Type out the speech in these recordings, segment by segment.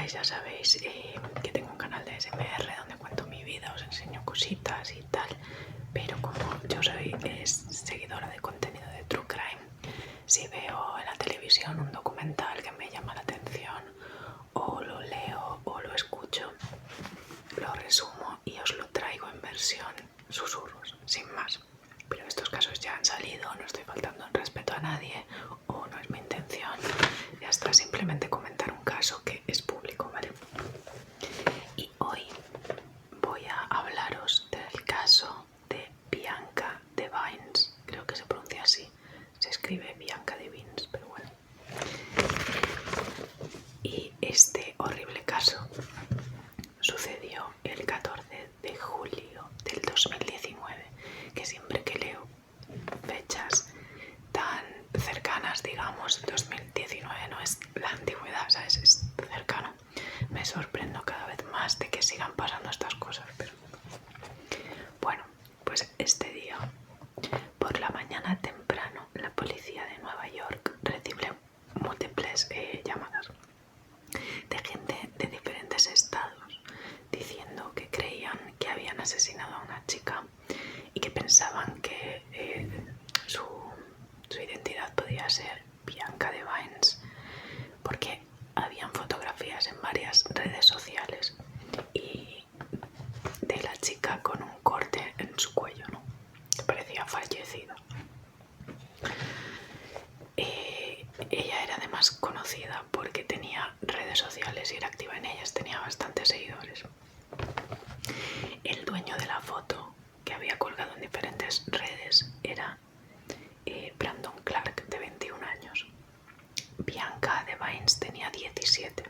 conozcáis ya sabéis que tengo un canal de ASMR donde cuento mi vida, os enseño cositas y tal, pero como yo soy seguidora de contenido de True Crime, si veo en la televisión un documental que me llama la atención, o lo leo o lo escucho, lo resumo y os lo traigo en versión susurros, sin más. Pero estos casos ya han salido, no estoy faltando en respeto a nadie, o no es mi intención, ya está, simplemente comentar un caso que es público, ¿vale? Y hoy voy a hablaros del caso de Bianca Devines, creo que se pronuncia así, se escribe Bianca Devines, pero bueno. Y este horrible caso sucedió el 14 de julio del 2019, que siempre que leo fechas tan cercanas, digamos, 2019 no es la antigüedad, ¿sabes? Es cercano. Me sorprendo cada vez más de que sigan pasando estas cosas, pero bueno, pues este día, por la mañana temprano, la policía de Nueva York recibe múltiples llamadas de gente de diferentes estados diciendo que creían que habían asesinado a una chica y que pensaban que su identidad podía ser Bianca Devines, porque habían fotografías en varias redes sociales y de la chica con un corte en su cuello, ¿no? Que parecía fallecida. Ella era además conocida porque tenía redes sociales y era activa en ellas, tenía bastantes seguidores. El dueño de la foto que había colgado en diferentes redes era Brandon Clark, de 21 años. Bianca Devines tenía 17.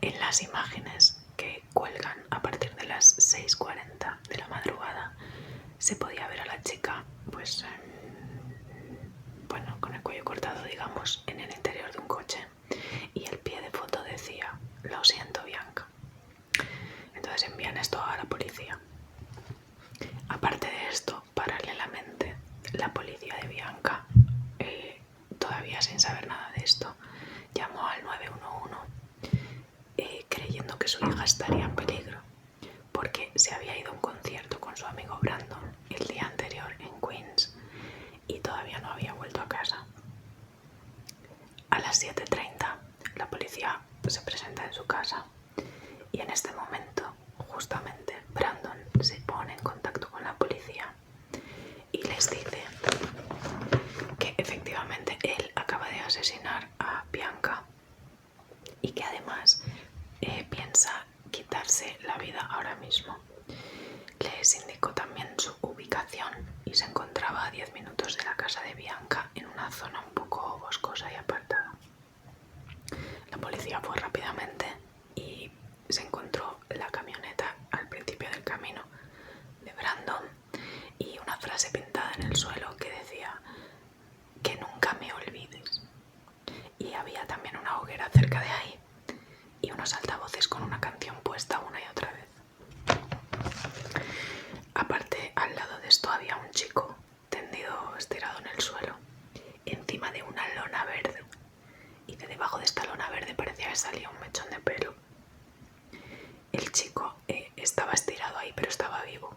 En las imágenes que cuelgan a partir de las 6:40 de la madrugada se podía ver a la chica, pues, bueno, con el cuello cortado, digamos, en el interior de un coche, y el pie de foto decía: "Lo siento, Bianca". Entonces envían esto a la policía. Aparte de esto, paralelamente, la policía de Bianca, todavía sin saber nada de esto, llamó al 911 creyendo que su hija estaría en peligro, porque se había ido a un concierto con su amigo Brandon el día anterior en Queens y todavía no había vuelto a casa. A las 7:30 la policía se presenta en su casa y en este momento justamente Brandon se pone en contacto con la policía y les dice que efectivamente él acaba de asesinar a Bianca y que además piensa quitarse la vida ahora mismo. Les indicó también su ubicación y se encontraba a 10 minutos de la casa de Bianca en una zona un poco boscosa y apartada. La policía fue rápidamente y se encontró la camioneta al principio del camino de Brandon y una frase pintada en el suelo que decía: "Que nunca me olvides". Y había también una hoguera cerca de ahí y unos altavoces con una canción puesta una y otra vez. Aparte, al lado de esto había un chico tendido, estirado en el suelo, encima de una lona verde, y de debajo de esta lona verde parecía que salía un mechón de pelo. El chico estaba estirado ahí, pero estaba vivo.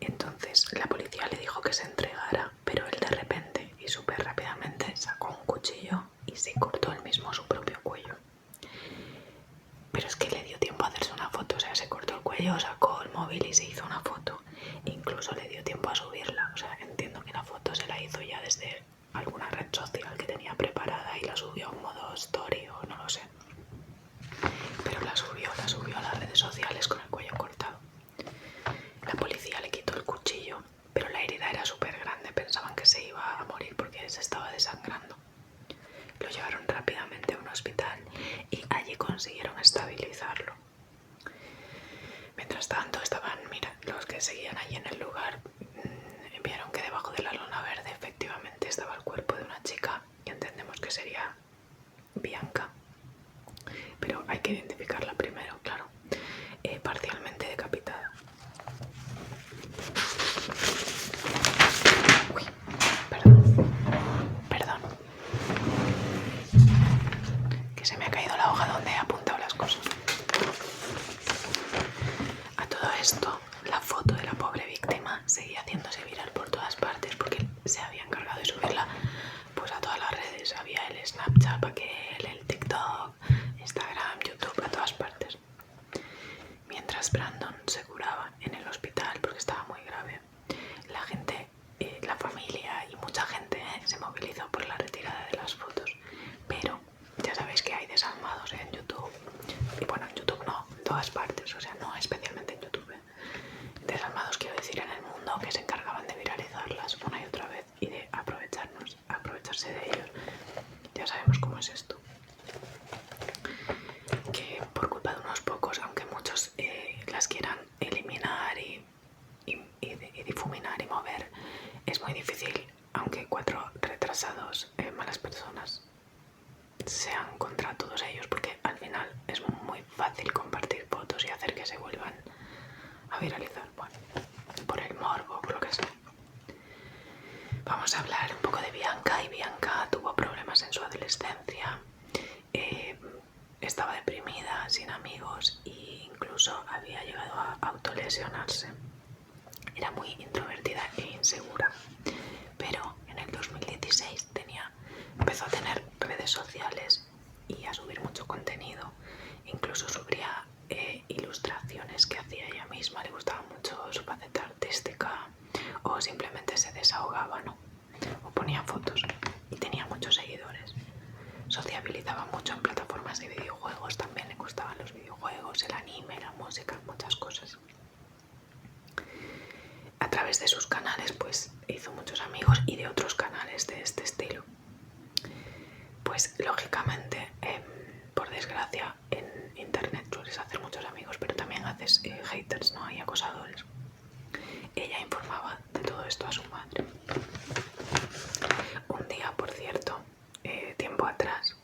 Entonces la policía le dijo que se entregara, pero él de repente y súper rápidamente sacó un cuchillo y se cortó él mismo su propio cuello. Pero es que le dio tiempo a hacerse una foto, o sea, se cortó el cuello, sacó el móvil y se hizo una foto. E incluso le dio tiempo a subirla, o sea, entiendo que la foto se la hizo ya desde alguna red social que tenía preparada y la subió a un modo story o no lo sé. Pero la subió a las redes sociales con el cuello cortado. La policía le quitó el cuchillo, pero la herida era súper grande, pensaban que se iba a morir porque se estaba desangrando. Lo llevaron rápidamente a un hospital y allí consiguieron estabilizarlo. Mientras tanto los que seguían allí en el lugar vieron que debajo de la lona verde efectivamente estaba el cuerpo de una chica y entendemos que sería Bianca, pero hay que identificarla primero, claro, parcialmente decapitada. Uy, perdón, que se me ha caído la hoja haciéndose viral por todas partes porque se había encargado de subirla pues a todas las redes. Había el Snapchat, el TikTok, Instagram, YouTube, a todas partes. Mientras Brandon se curaba en el hospital porque estaba muy grave, la gente, la familia y mucha gente se movilizó por la retirada de las fotos. Pero ya sabéis que hay desalmados en YouTube, y bueno, en YouTube no, en todas partes, o sea, no especialmente en YouTube. Desalmados quiero decir en el mundo, que se encargaban de viralizarlas una y otra vez y de aprovecharse de ellos. Ya sabemos cómo es esto. Que por culpa de unos pocos, aunque muchos las quieran eliminar y difuminar y mover, es muy difícil, aunque 4 retrasados, malas personas, sean contra todos ellos, porque al final es muy fácil compartir fotos y hacer que se vuelvan a viralizar, bueno, por el morbo, por lo que sea. Vamos a hablar un poco de Bianca. Y Bianca tuvo problemas en su adolescencia, estaba deprimida, sin amigos e incluso había llegado a autolesionarse. Era muy introvertida e insegura, pero en el 2016 empezó a tener redes sociales y a subir mucho contenido. Incluso subía ilustraciones que hacía ella misma, le gustaba mucho su faceta artística, o simplemente se desahogaba, ¿no? O ponía fotos, y tenía muchos seguidores. Sociabilizaba mucho en plataformas de videojuegos, también le gustaban los videojuegos, el anime, la música, muchas cosas. A través de sus canales pues hizo muchos amigos, y de otros canales de este estilo. Pues lógicamente, por desgracia, en internet sueles hacer muchos amigos, pero también haces haters, ¿no? Y acosadores. Ella informaba de todo esto a su madre. Un día, por cierto, tiempo atrás,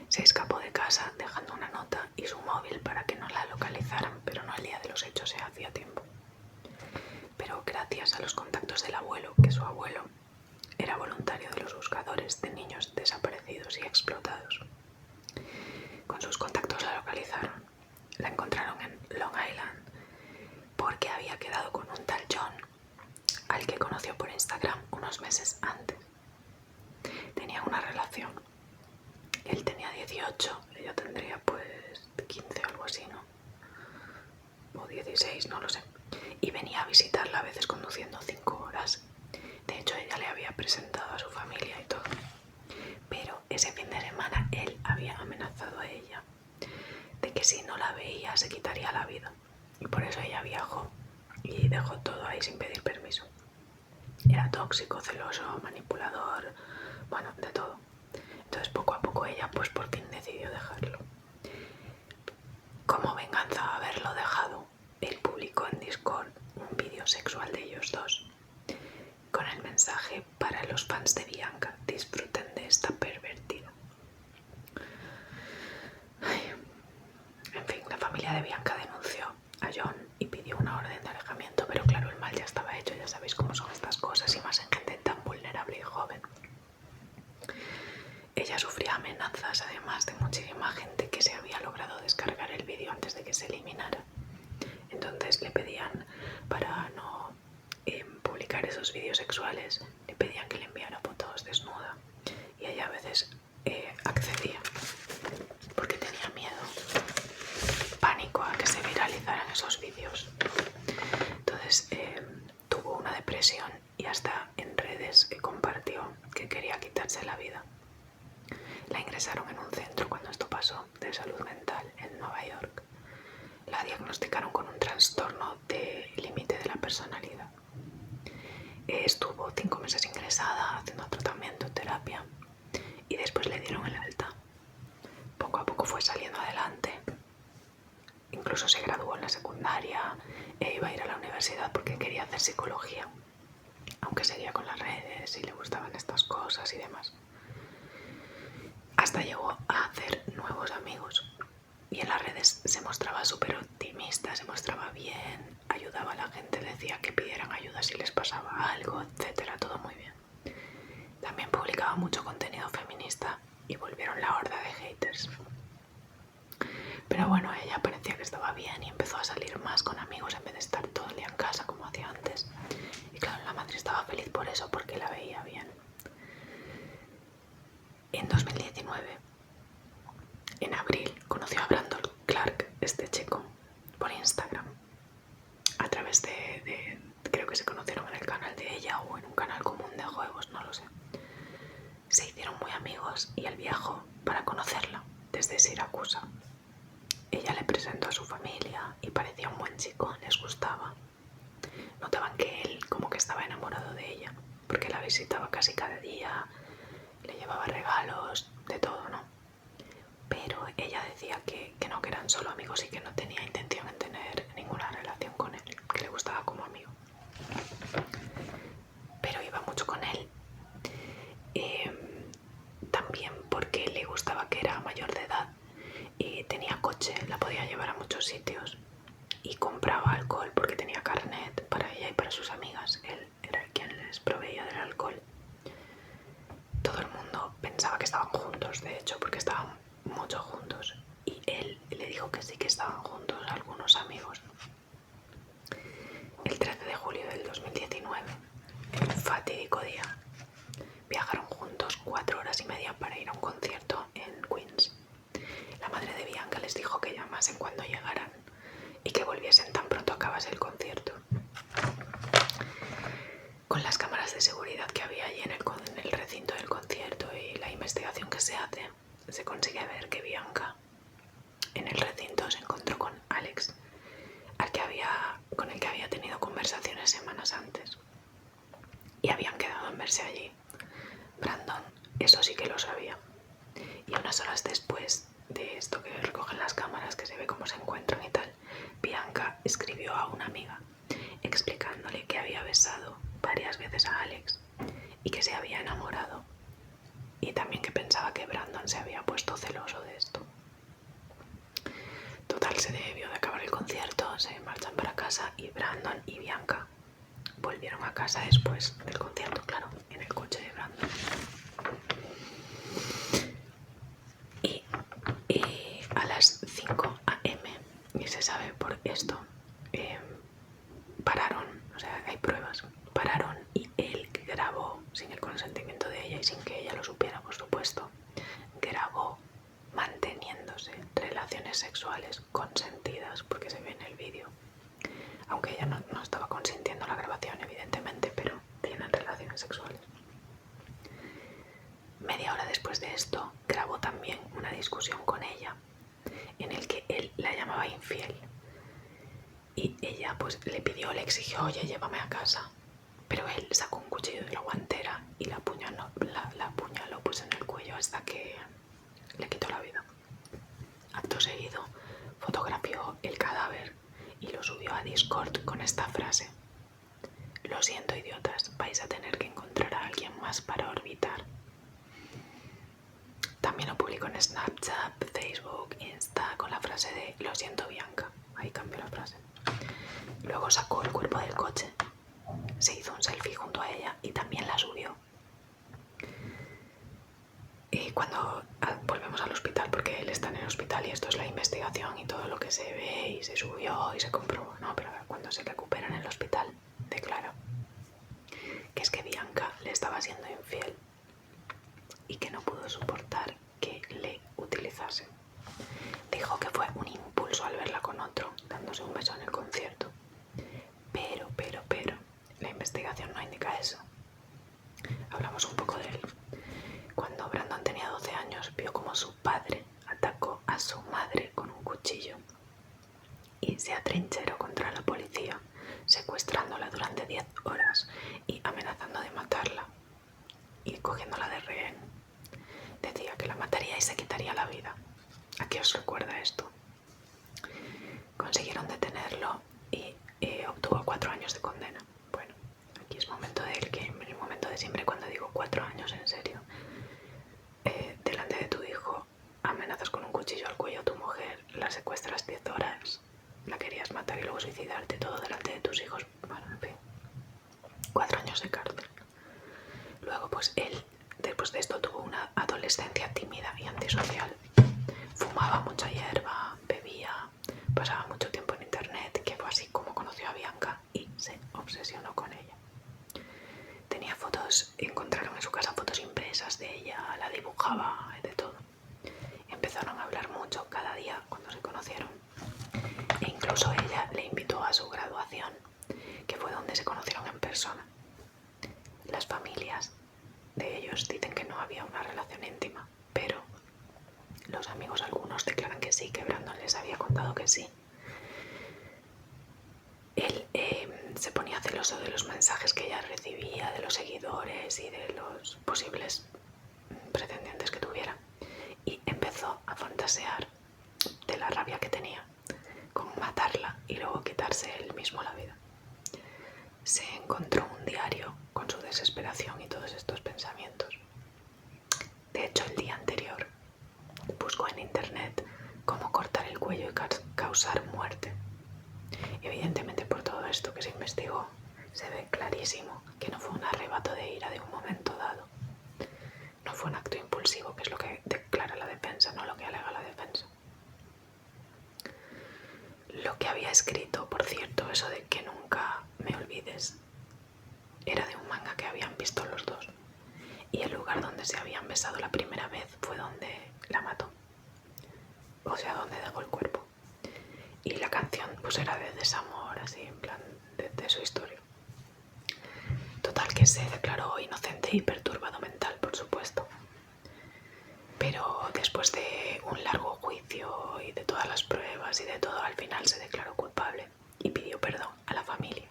se escapó de casa dejando una nota y su móvil para que no la localizaran, pero no el día de los hechos, hacía tiempo. Pero gracias a los contactos del abuelo, que su abuelo era voluntario de los buscadores de niños desaparecidos y explotados, con sus contactos la localizaron. La encontraron en Long Island porque había quedado con un tal John, al que conoció por Instagram unos meses antes. Tenía una relación. Él tenía 18, ella tendría pues 15 o algo así, ¿no? O 16, no lo sé. Y venía a visitarla a veces conduciendo 5 horas. De hecho, ella le había presentado a su familia y todo. Pero ese fin de semana él había amenazado a ella de que si no la veía se quitaría la vida. Y por eso ella viajó y dejó todo ahí sin pedir permiso. Era tóxico, celoso, manipulador, bueno, de todo. Entonces poco a poco ella pues por fin decidió dejarlo. Como venganza a haberlo dejado, él publicó en Discord un vídeo sexual de ellos dos, con el mensaje: para los fans de Bianca, disfruten de esta pervertida. En fin, la familia de Bianca denunció a John y pidió una orden de alejamiento, pero claro, el mal ya estaba hecho, ya sabéis cómo son estas cosas, y más en gente tan vulnerable y joven. Ella sufría amenazas, además de muchísima gente que se había logrado descargar el vídeo antes de que se eliminara. Entonces le pedían, para no publicar esos vídeos sexuales, le pedían que le enviara fotos desnuda, y ella a veces accedía porque tenía miedo, pánico a que se viralizaran esos vídeos. Entonces tuvo una depresión y hasta en redes compartió que quería quitarse la vida. La ingresaron en un centro cuando esto pasó, de salud mental, en Nueva York. La diagnosticaron con un trastorno de límite de la personalidad. Estuvo 5 meses ingresada haciendo tratamiento, terapia, y después le dieron el alta. Poco a poco fue saliendo adelante. Incluso se graduó en la secundaria e iba a ir a la universidad porque quería hacer psicología, aunque seguía con las redes y le gustaban estas cosas y demás. Hasta llegó a hacer nuevos amigos y en las redes se mostraba súper optimista, se mostraba bien, ayudaba a la gente, decía que pidieran ayuda si les pasaba algo, etcétera, todo muy bien. También publicaba mucho contenido feminista y volvieron la horda de haters. Pero bueno, ella parecía que estaba bien y empezó a salir más con amigos en vez de estar todo el día en casa como hacía antes. Y claro, la madre estaba feliz por eso, porque la veía bien. En 2019, en abril, conoció a Brandon Clark, este chico, por Instagram. A través creo que se conocieron en el canal de ella o en un canal común de juegos, no lo sé. Se hicieron muy amigos y él viajó para conocerla desde Siracusa. Ella le presentó a su familia y parecía un buen chico, les gustaba. Notaban que él como que estaba enamorado de ella, porque la visitaba casi cada día, le llevaba regalos, de todo, ¿no? Pero ella decía que no, que eran solo amigos y que no tenía intención en tener ninguna relación con él, que le gustaba como amigo. Pero iba mucho con él, también porque le gustaba que era mayor de edad y tenía coche, la podía llevar a muchos sitios y compraba alcohol porque tenía carnet para ella y para sus amigas. Él era quien les proveía del alcohol. Todo el mundo pensaba que estaban juntos, de hecho, porque estaban mucho juntos. Y él le dijo que sí que estaban juntos algunos amigos. El 13 de julio del 2019, el fatídico día, viajaron juntos 4 horas y media para ir a un concierto en Queens. La madre de Bianca les dijo que llamasen cuando llegaran y que volviesen tan pronto acabase el concierto. Con las cámaras de seguridad que había allí en el recinto del concierto y la investigación que se hace, se consigue ver que Bianca en el recinto se encontró con Alex, con el que había tenido conversaciones semanas antes. Y habían quedado en verse allí. Brandon, eso sí que lo sabía. Y unas horas después de esto que recogen las cámaras, que se ve cómo se encuentran y tal, Bianca escribió a una amiga explicándole que había besado varias veces a Alex y que se había enamorado, y también que pensaba que Brandon se había puesto celoso de esto. Total, se debió de acabar el concierto, se marchan para casa y Brandon y Bianca volvieron a casa después del concierto, claro, en el coche de Brandon. Y a las 5 a.m., y se sabe por esto, pararon, o sea, hay pruebas, pararon y él grabó, sin el consentimiento de ella y sin que ella lo supiera, por supuesto, grabó manteniéndose relaciones sexuales consentidas, porque se ve en el vídeo, aunque ella no estaba consintiendo la grabación, evidentemente, pero tienen relaciones sexuales. Media hora después de esto, grabó también una discusión con ella, en el que él la llamaba infiel. Y ella pues le exigió, oye, llévame a casa. Pero él sacó un cuchillo de la guantera y la apuñaló pues en el cuello hasta que le quitó la vida. Acto seguido, fotografió el cadáver y lo subió a Discord con esta frase: lo siento, idiotas, vais a tener que encontrar a alguien más para orbitar. También lo publicó en Snapchat, Facebook, Insta con la frase de lo siento, Bianca. Ahí cambió la frase. Luego sacó el cuerpo del coche, se hizo un selfie junto a ella y también la subió. Y cuando volvemos al hospital, porque él está en el hospital y esto es la investigación y todo lo que se ve y se subió y se comprobó, no, pero cuando se recupera en el hospital, declara que es que Bianca le estaba siendo infiel y que no pudo soportar que le utilizase. Dijo que fue un impulso al verla con otro, dándose un beso en el concierto. Pero, la investigación no indica eso. Hablamos un poco de él. Cuando Brandon tenía 12 años, vio como su padre atacó a su madre con un cuchillo y se atrincheró contra la policía, secuestrándola durante 10 horas y amenazando de matarla y cogiéndola de rehén. Decía que la mataría y se quitaría la vida. ¿A qué os recuerda esto? Consiguieron detenerlo y obtuvo 4 años de condena. Bueno, aquí es momento el momento de siempre cuando digo 4 años, en serio. Delante de tu hijo amenazas con un cuchillo al cuello a tu mujer, la secuestras 10 horas, la querías matar y luego suicidarte, todo delante de tus hijos. Bueno, en fin, 4 años de cárcel. Luego pues él, después de esto, tuvo una adolescencia tímida y antisocial. Fumaba mucha hierba, bebía pasaba mucho tiempo en internet, que fue así como conoció a Bianca y se obsesionó con ella. Tenía fotos, encontraron en su casa fotos impresas de ella, la dibujaba, de todo. Empezaron a hablar mucho cada día cuando se conocieron. E incluso ella le invitó a su graduación, que fue donde se conocieron en persona. Las familias de ellos dicen que no había una relación íntima, pero los amigos algunos declaran que sí, que Brandon les había contado que sí. Él se ponía celoso de los mensajes que ella recibía, de los seguidores y de los posibles pretendientes que tuviera, y empezó a fantasear de la rabia que tenía con matarla y luego quitarse él mismo la vida. Se encontró un diario con su desesperación y todos estos pensamientos. De hecho, el día anterior buscó en internet cómo cortar el cuello y causar muerte. Evidentemente, por todo esto que se investigó, se ve clarísimo que no fue un arrebato de ira de un momento dado. No fue un acto impulsivo, que es lo que declara la defensa, no lo que alega la defensa. Lo que había escrito, por cierto, eso de que nunca me olvides, era de un manga que habían visto los dos. Y el lugar donde se habían besado la primera vez fue donde la mató. O sea, donde dejó el cuerpo. Y la canción pues era de desamor, así, en plan, de su historia. Total, que se declaró inocente y perturbado mental, por supuesto. Pero después de un largo juicio y de todas las pruebas y de todo, al final se declaró culpable y pidió perdón a la familia.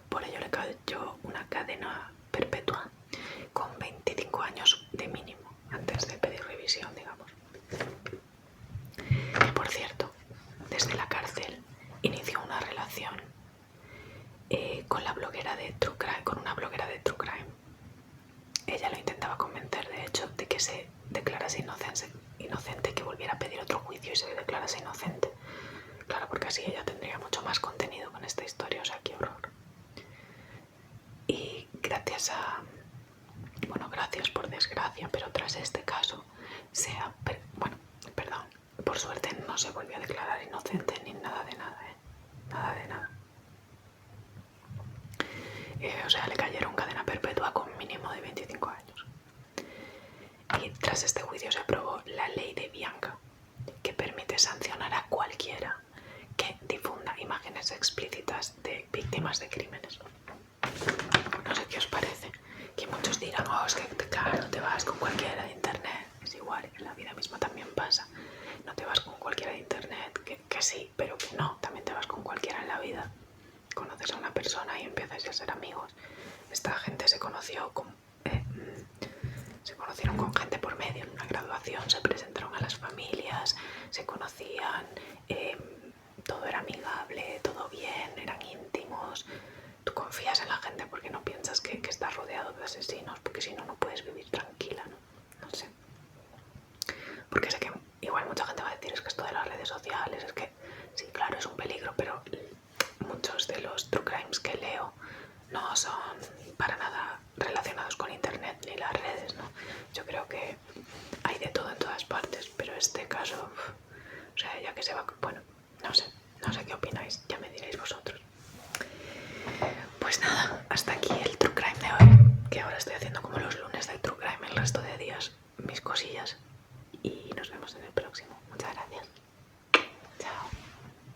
Por ello le cayó una cadena perpetua con 25 años de mínimo antes de pedir revisión, digamos. Que, por cierto, desde la cárcel inició una relación con la bloguera de True Crime, con una bloguera de True Crime. Ella lo intentaba convencer, de hecho, de que se declarase inocente, que volviera a pedir otro juicio y se declarase inocente. Claro, porque así ella tendría mucho más contenido con esta historia, o sea, qué horror. Y gracias por desgracia, pero tras este caso, por suerte no se volvió a declarar inocente ni nada de nada, nada de nada. O sea, le cayeron cadena perpetua con mínimo de 25 años. Y tras este juicio se aprobó la ley de Bianca, que permite sancionar a cualquiera que difunda imágenes explícitas de víctimas de crímenes. No sé qué os parece, que muchos dirán, es que claro, te vas con cualquiera de internet. Es igual, en la vida misma también pasa. No te vas con cualquiera de internet, que sí, pero que no, también te vas con cualquiera en la vida. Conoces a una persona y empiezas a ser amigos. Esta gente se conocieron con gente por medio en una graduación, se presentaron a las familias, se conocían, todo era amigable, todo bien, eran íntimos. Tú confías en la gente porque no piensas que estás rodeado de asesinos, porque si no, no puedes vivir tranquila, ¿no? No sé. Porque sé que igual mucha gente va a decir, es que esto de las redes sociales, es que sí, claro, es un peligro, pero muchos de los true crimes que leo no son para nada relacionados con internet ni las redes, ¿no? Yo creo que hay de todo en todas partes, pero este caso, o sea, ya que se va, bueno, no sé qué opináis, ya me diréis vosotros. Pues nada, hasta aquí el true crime de hoy, que ahora estoy haciendo como los lunes del true crime el resto de días, mis cosillas, y nos vemos en el próximo. Muchas gracias. Chao.